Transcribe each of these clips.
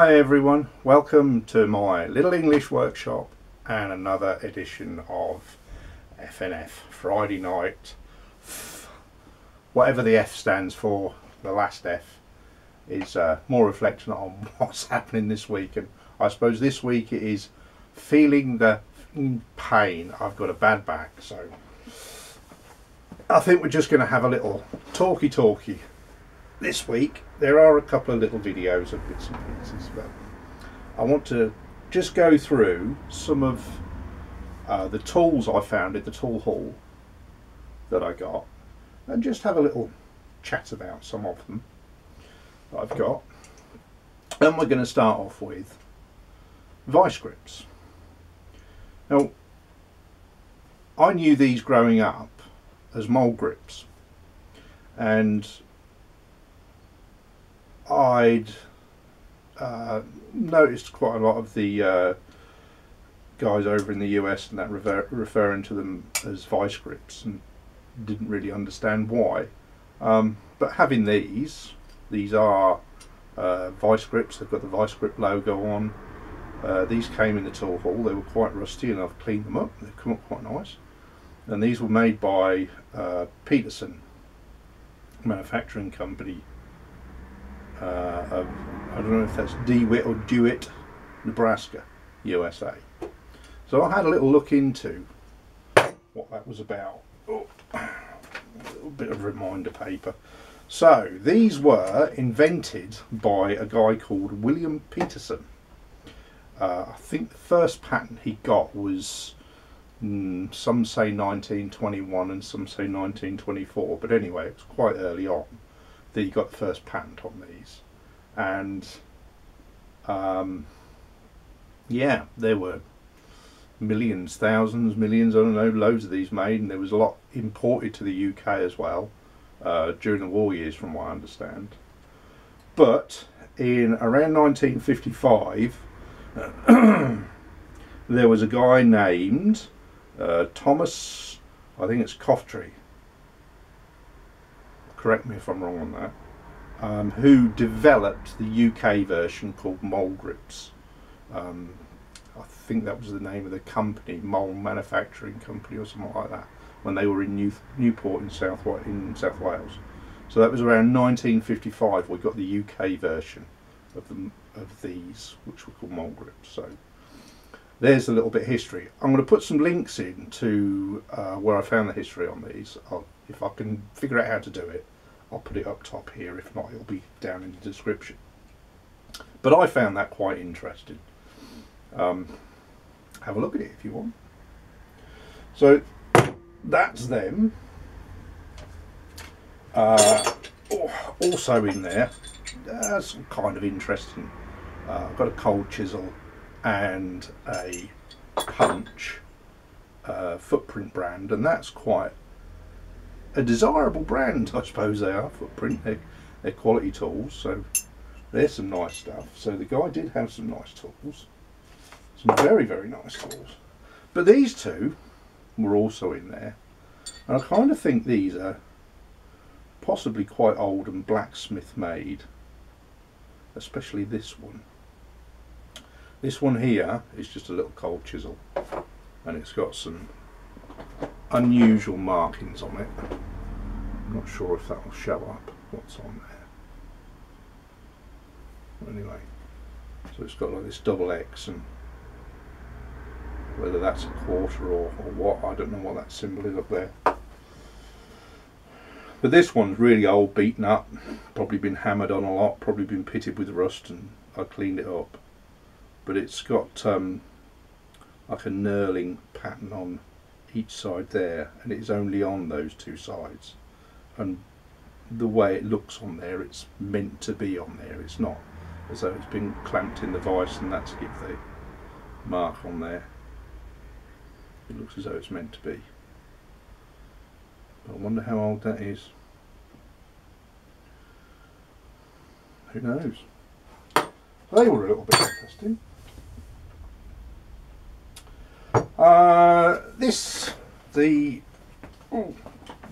Hi everyone, welcome to my little English workshop and another edition of FNF Friday night. Whatever the F stands for, the last F is more reflection on what's happening this week, and I suppose this week it is feeling the pain. I've got a bad back, so I think we're just going to have a little talky this week. There are a couple of little videos of bits and pieces, but I want to just go through some of the tools I found at the tool haul that I got and just have a little chat about some of them that I've got. And we're going to start off with Vise Grips. Now, I knew these growing up as mole grips, and I'd noticed quite a lot of the guys over in the US and that referring to them as Vise Grips, and didn't really understand why. But having these are Vise Grips. They've got the Vise Grip logo on. These came in the tool haul. They were quite rusty and I've cleaned them up. They've come up quite nice. And these were made by Peterson manufacturing company. I don't know if that's DeWitt or Dewitt, Nebraska, USA. So I had a little look into what that was about. Oh, a little bit of reminder paper. So these were invented by a guy called William Peterson. I think the first patent he got was some say 1921 and some say 1924, but anyway, it was quite early on that he got the first patent on these. And yeah, there were millions, thousands, millions, I don't know, loads of these made, and there was a lot imported to the UK as well during the war years, from what I understand. But in around 1955 there was a guy named Thomas, I think it's Coftree, correct me if I'm wrong on that, who developed the UK version called Mole Grips. I think that was the name of the company, Mole Manufacturing Company or something like that, when they were in Newport in South Wales. So that was around 1955 we got the UK version of these, which were called Mole Grips. So there's a little bit of history. I'm going to put some links in to where I found the history on these. If I can figure out how to do it, I'll put it up top here. If not, it'll be down in the description. But I found that quite interesting. Have a look at it if you want. So that's them. Also in there, some kind of interesting. I've got a cold chisel and a punch footprint brand, and that's quite a desirable brand, I suppose they are. Footprint, they're quality tools, so there's some nice stuff. So the guy did have some nice tools, some very nice tools. But these two were also in there, and I kind of think these are possibly quite old and blacksmith made, especially this one. This one here is just a little cold chisel, and it's got some unusual markings on it. I'm not sure if that will show up what's on there. Anyway, so it's got like this double X, and whether that's a quarter or what, I don't know what that symbol is up there. But this one's really old, beaten up, probably been hammered on a lot, probably been pitted with rust, and I cleaned it up. But it's got like a knurling pattern on each side there, and it's only on those two sides. And the way it looks on there, it's meant to be on there. It's not as though it's been clamped in the vise and that's give the mark on there. It looks as though it's meant to be. But I wonder how old that is. Who knows? They were a little bit interesting. The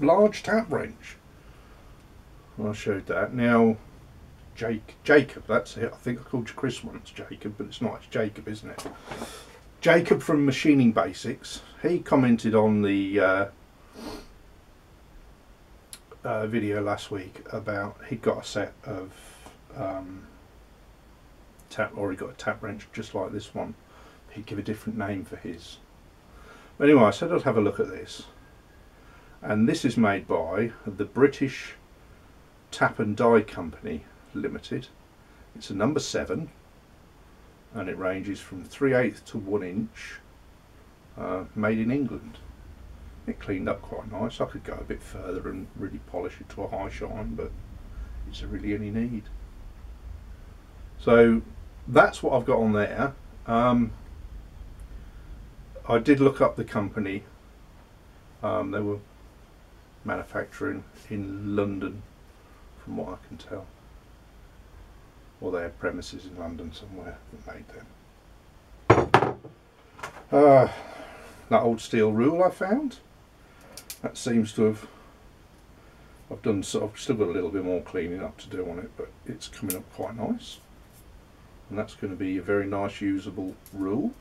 large tap wrench. I showed that. Now, Jacob, that's it. I think I called you Chris once Jacob, but it's not, it's Jacob, isn't it? Jacob from Machining Basics. He commented on the video last week about he'd got a set of he got a tap wrench just like this one. He'd give a different name for his. But anyway, I said I'd have a look at this, and this is made by the British Tap and Die Company Limited. It's a number 7, and it ranges from 3/8 to 1 inch, made in England. It cleaned up quite nice. I could go a bit further and really polish it to a high shine, but it's a really any need. So that's what I've got on there. I did look up the company. They were manufacturing in London, from what I can tell, or they had premises in London somewhere that made them. That old steel rule I found, that seems to have, I've done sort of, still got a little bit more cleaning up to do on it, but it's coming up quite nice, and that's going to be a very nice usable rule.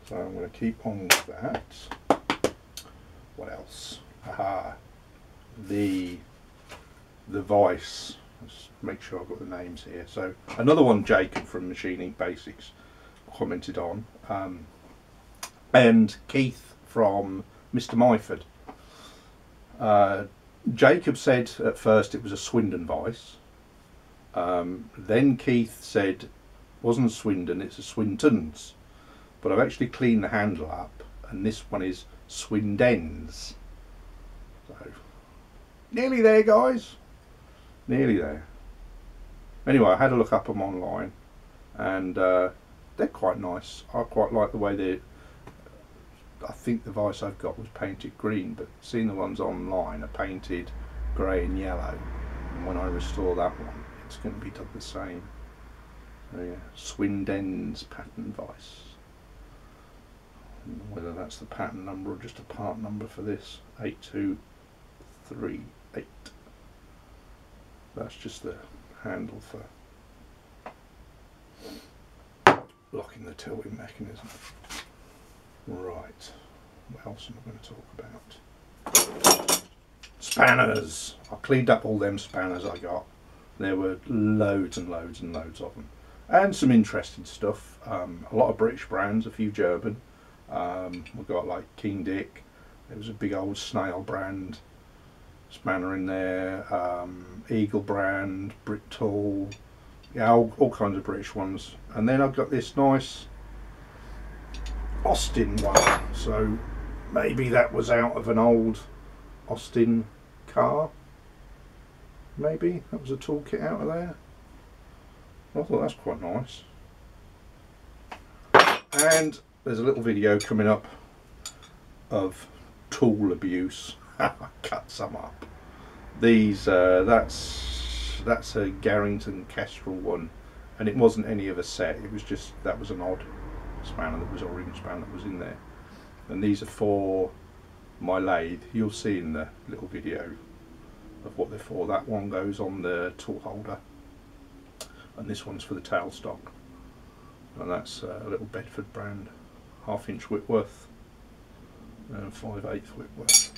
So I'm going to keep on with that. What else? Aha, the Vise. Let's make sure I've got the names here. So another one, Jacob from Machining Basics commented on, and Keith from Mr. Myford. Jacob said at first it was a Swindon Vise. Then Keith said it wasn't a Swindon, it's a Swinton's. But I've actually cleaned the handle up, and this one is Swindens. So nearly there, guys. Nearly there. Anyway, I had a look up them online, and they're quite nice. I quite like the way they. I think the Vise I've got was painted green, but seeing the ones online are painted grey and yellow. And when I restore that one, it's going to be done the same. So yeah, Swindens pattern Vise. Whether that's the pattern number or just a part number for this, 8238. That's just the handle for locking the tilting mechanism. Right, what else am I going to talk about? Spanners! I cleaned up all them spanners I got. There were loads and loads and loads of them. And some interesting stuff. A lot of British brands, a few German. We've got like King Dick. There was a big old Snail brand spanner in there. Eagle brand, Brit Tool. Yeah, all kinds of British ones. And then I've got this nice Austin one. So maybe that was out of an old Austin car. Maybe that was a toolkit out of there. I thought that's quite nice. And there's a little video coming up of tool abuse. I cut some up. These that's a Garrington Kestrel one, and it wasn't any of a set. It was just, that was an odd spanner, that was orange spanner that was in there. And these are for my lathe. You'll see in the little video of what they're for. That one goes on the tool holder, and this one's for the tailstock. And that's a little Bedford brand, 1/2 inch Whitworth and 5/8 Whitworth.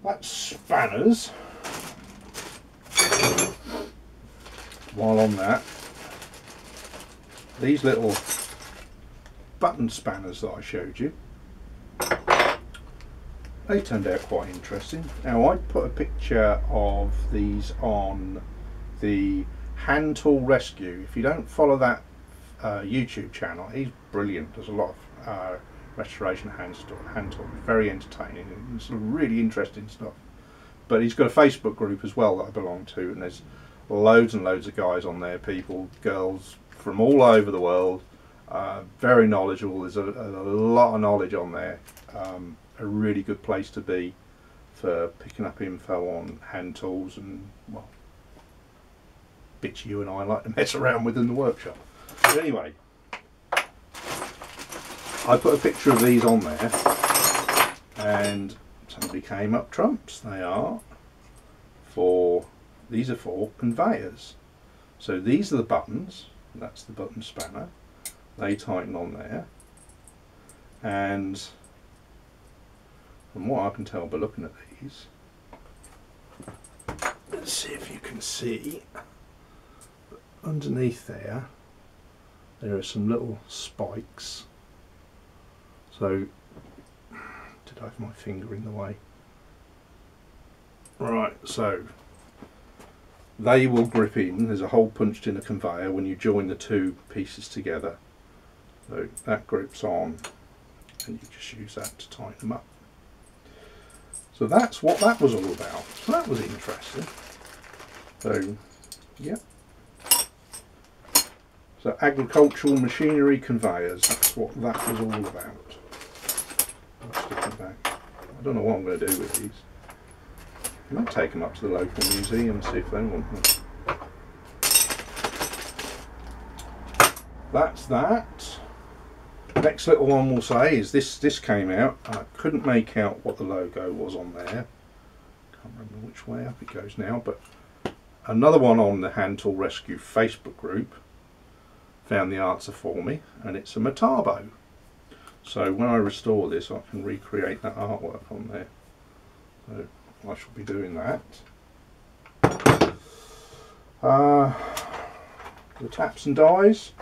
That's spanners. While on that, these little button spanners that I showed you, they turned out quite interesting. Now I put a picture of these on the Hand Tool Rescue. If you don't follow that YouTube channel, he's brilliant. There's a lot of restoration hand tool, very entertaining and some really interesting stuff. But he's got a Facebook group as well that I belong to, and there's loads and loads of guys on there, people, girls from all over the world, very knowledgeable. There's a lot of knowledge on there. A really good place to be for picking up info on hand tools and, well, bits you and I like to mess around with in the workshop. But anyway, I put a picture of these on there, and somebody came up trumps. They are these are for conveyors. So these are the buttons, that's the button spanner, they tighten on there, and from what I can tell by looking at these, let's see if you can see, underneath there are some little spikes. So, did I have my finger in the way? Right, so they will grip in. There's a hole punched in a conveyor when you join the two pieces together. So that grips on, and you just use that to tighten them up. So that's what that was all about. So that was interesting. So, yeah. So agricultural machinery conveyors, that's what that was all about. I'll stick them back. I don't know what I'm going to do with these. I might take them up to the local museum and see if they want them. That's that. Next little one we'll say is this came out. I couldn't make out what the logo was on there. Can't remember which way up it goes now, but another one on the Hand Tool Rescue Facebook group found the answer for me, and it's a Metabo. So when I restore this, I can recreate that artwork on there. So I shall be doing that. The taps and dies,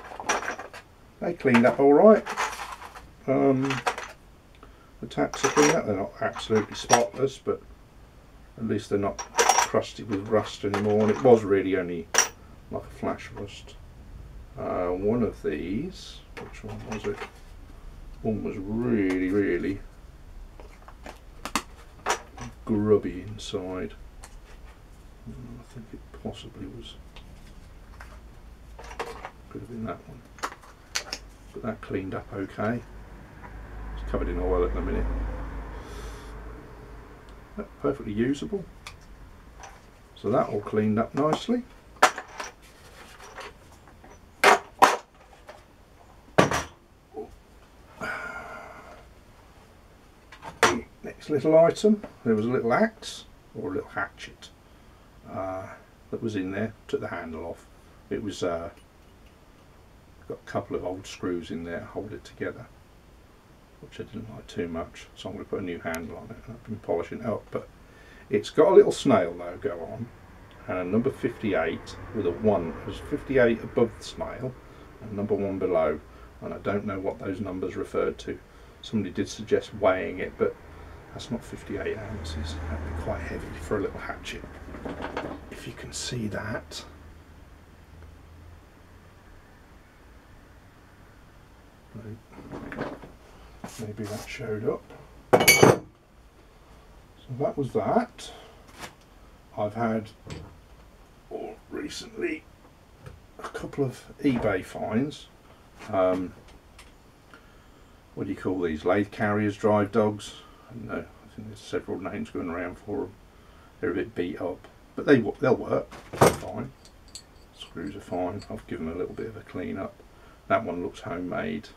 they cleaned up all right. The taps are cleaned up. They're not absolutely spotless, but at least they're not crusted with rust anymore. And it was really only like a flash rust. One of these, which one was it? One was really grubby inside. I think it possibly was, could have been that one, but that cleaned up okay. It's covered in oil at the minute. Perfectly usable. So that all cleaned up nicely. Next little item, there was a little axe, or a little hatchet, that was in there. Took the handle off. It was got a couple of old screws in there, hold it together, which I didn't like too much, so I'm going to put a new handle on it, and I've been polishing it up. But it's got a little snail logo on, and a number 58 with a 1. There's 58 above the snail and number 1 below, and I don't know what those numbers referred to. Somebody did suggest weighing it, but that's not 58 ounces. That'd be quite heavy for a little hatchet. If you can see that. Maybe that showed up. So that was that. I've had recently a couple of eBay finds. What do you call these? Lathe carriers, drive dogs. I think there's several names going around for them. They're a bit beat up, but they'll work. They're fine. Screws are fine. I've given them a little bit of a clean up. That one looks homemade.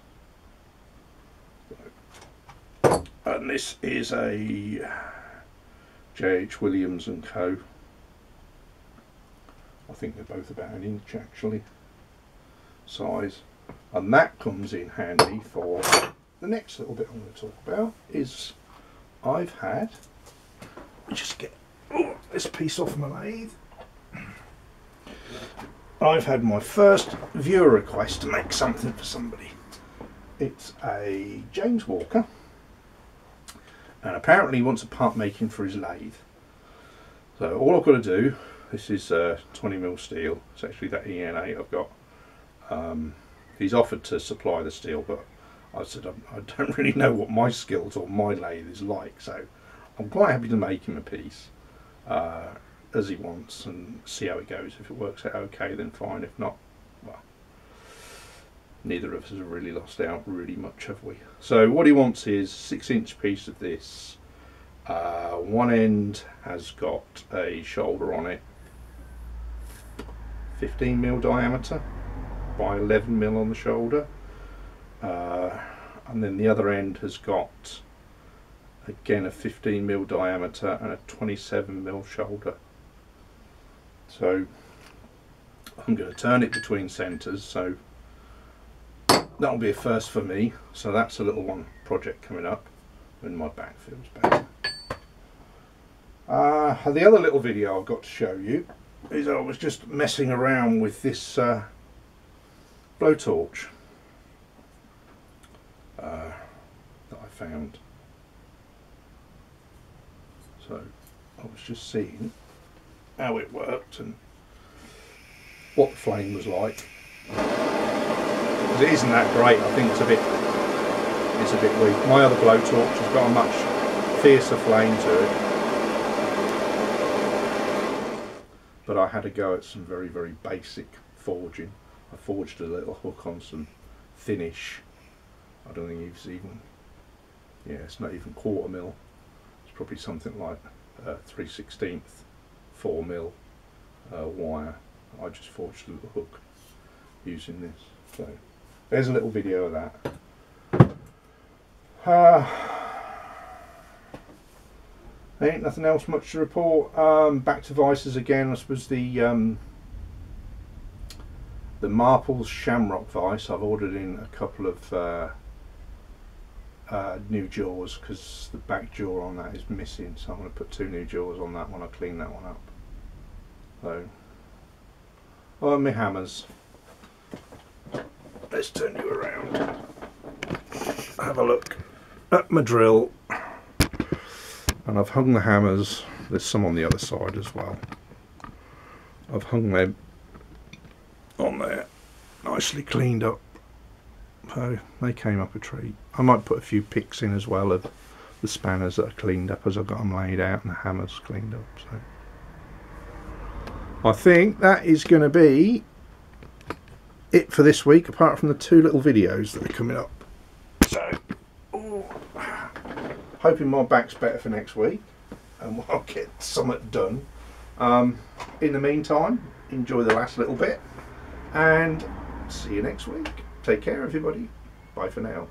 And this is a J.H. Williams and Co. I think they're both about 1 inch actually, size. And that comes in handy for the next little bit I'm going to talk about. Is I've had, let me just get this piece off my lathe. I've had my first viewer request to make something for somebody. It's a James Walker, and apparently he wants a part making for his lathe. So all I've got to do, this is 20mm steel. It's actually that EN8 I've got. He's offered to supply the steel, but I said I don't really know what my skills or my lathe is like, so I'm quite happy to make him a piece as he wants and see how it goes. If it works out okay, then fine. If not, well, neither of us have really lost out really much, have we? So what he wants is 6-inch piece of this. One end has got a shoulder on it, 15mm diameter by 11mm on the shoulder, and then the other end has got again a 15mm diameter and a 27mm shoulder. So I'm going to turn it between centres, so that'll be a first for me. So that's a little one project coming up when my back feels better. The other little video I've got to show you is I was just messing around with this blowtorch that I found. So I was just seeing how it worked and what the flame was like. Because it isn't that great, I think it's a bit weak. My other blowtorch has got a much fiercer flame to it. But I had to go at some very, very basic forging. I forged a little hook on some thinnish. I don't think it's even, yeah, it's not even 1/4 mil. It's probably something like 3/16 4mm wire. I just forged a little hook using this. So there's a little video of that. Ain't nothing else much to report. Back to Vises again. I suppose the Marples Shamrock Vise, I've ordered in a couple of new jaws because the back jaw on that is missing, so I'm going to put 2 new jaws on that when I clean that one up. So, oh, my hammers. Let's turn you around. Have a look at my drill. And I've hung the hammers. There's some on the other side as well. I've hung them on there, nicely cleaned up. So they came up a treat. I might put a few picks in as well of the spanners that are cleaned up as I've got them laid out and the hammers cleaned up. So I think that is going to be it for this week, apart from the 2 little videos that are coming up. So, hoping my back's better for next week and I'll get something done. In the meantime, enjoy the last little bit and see you next week. Take care, everybody. Bye for now.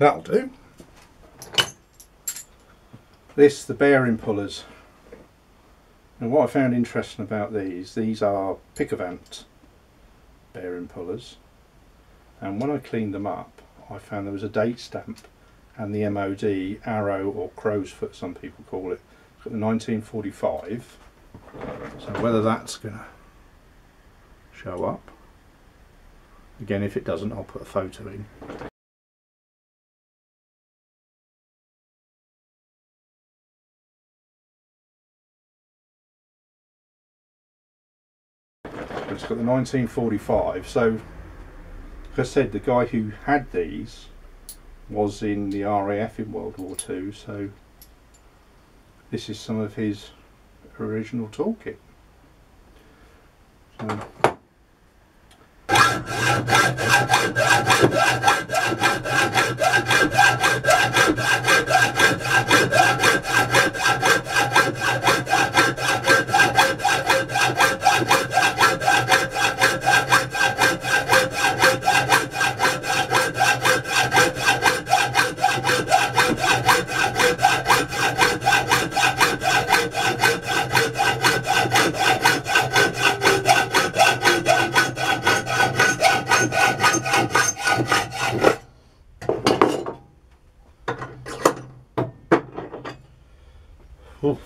That'll do. This, the bearing pullers. And what I found interesting about these are Pickavant bearing pullers. And when I cleaned them up, I found there was a date stamp and the MOD arrow, or crow's foot some people call it. It's got the 1945. So whether that's going to show up. Again, if it doesn't, I'll put a photo in. It's got the 1945. So, like I said, the guy who had these was in the RAF in World War II. So this is some of his original toolkit. So, oh.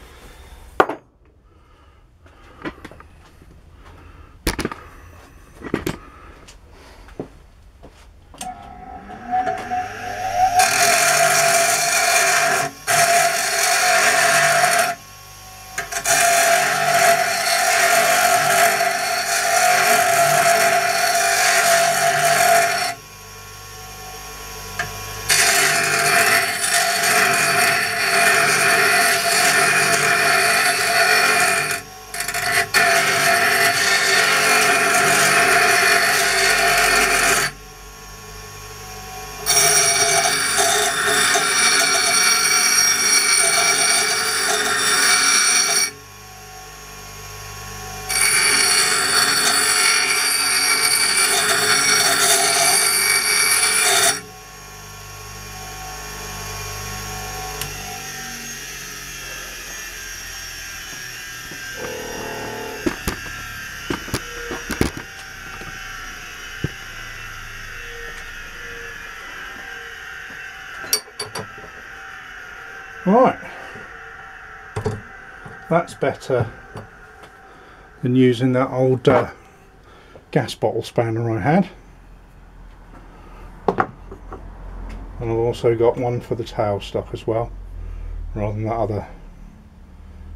Right, that's better than using that old gas bottle spanner I had. And I've also got one for the tail stock as well, rather than that other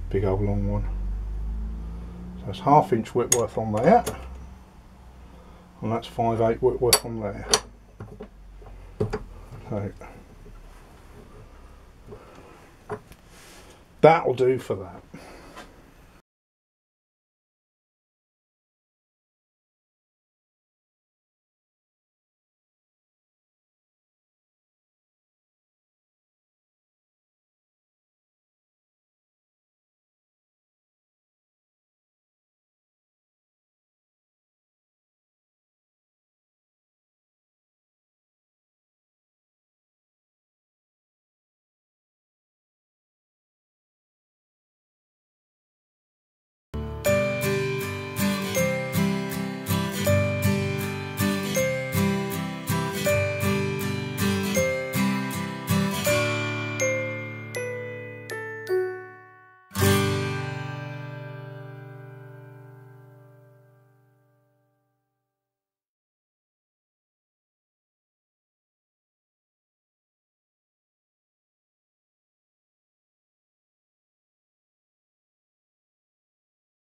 big old long one. So it's 1/2 inch Whitworth on there, and that's 5/8 Whitworth on there. So that'll do for that.